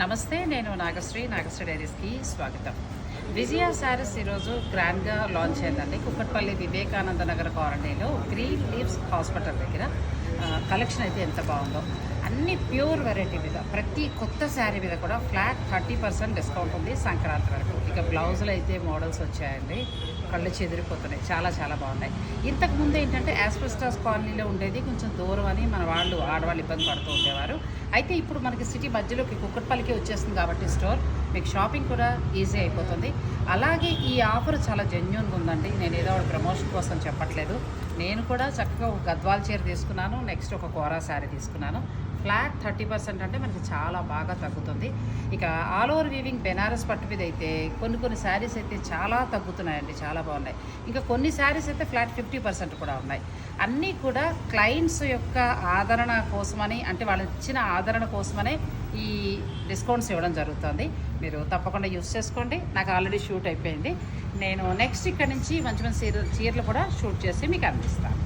నమస్తే, నేను నాగశ్రీ డైరీస్కి స్వాగతం. విజయ శారీస్ ఈరోజు గ్రాండ్గా లాంచ్ అయిందండి. కుక్కట్పల్లి వివేకానంద నగర్ కాలనీలో గ్రీన్ లీవ్స్ హాస్పిటల్ దగ్గర. కలెక్షన్ అయితే ఎంత బాగుందో, అన్ని ప్యూర్ వెరైటీ మీద ప్రతి కొత్త శారీ మీద కూడా ఫ్లాట్ 30% డిస్కౌంట్ ఉంది సంక్రాంతి వరకు. ఇక బ్లౌజులు అయితే మోడల్స్ వచ్చాయండి, కళ్ళు చెదిరిపోతున్నాయి, చాలా చాలా బాగున్నాయి. ఇంతకుముందు ఏంటంటే యాస్పెస్టాస్ కాలనీలో ఉండేది, కొంచెం దూరం అని మన వాళ్ళు ఆడవాళ్ళు ఇబ్బంది పడుతూ ఉండేవారు. అయితే ఇప్పుడు మనకి సిటీ మధ్యలోకి కుక్కట్పల్లికి వచ్చేస్తుంది కాబట్టి స్టోర్, మీకు షాపింగ్ కూడా ఈజీ అయిపోతుంది. అలాగే ఈ ఆఫర్ చాలా జెన్యూన్గా ఉందండి. నేను ఏదో ఒక ప్రమోషన్ కోసం చెప్పట్లేదు. నేను కూడా చక్కగా ఒక గద్వాల్ చీర తీసుకున్నాను, నెక్స్ట్ ఒక కోరా శారీ తీసుకున్నాను. ఫ్లాట్ 30% అంటే మనకి చాలా బాగా తగ్గుతుంది. ఇక ఆల్ ఓవర్ వీవింగ్ బెనారస్ పట్టు మీద అయితే కొన్ని శారీస్ అయితే చాలా తగ్గుతున్నాయండి, చాలా బాగున్నాయి. ఇంకా కొన్ని శారీస్ అయితే ఫ్లాట్ 50% కూడా ఉన్నాయి. అన్నీ కూడా క్లయింట్స్ యొక్క ఆదరణ కోసమని, అంటే వాళ్ళు ఇచ్చిన ఆదరణ కోసమనే ఈ డిస్కౌంట్స్ ఇవ్వడం జరుగుతుంది. మీరు తప్పకుండా యూస్ చేసుకోండి. నాకు ఆల్రెడీ షూట్ అయిపోయింది. నేను నెక్స్ట్ ఇక్కడ నుంచి మంచి మంచి చీరలు కూడా షూట్ చేసి మీకు అందిస్తాను.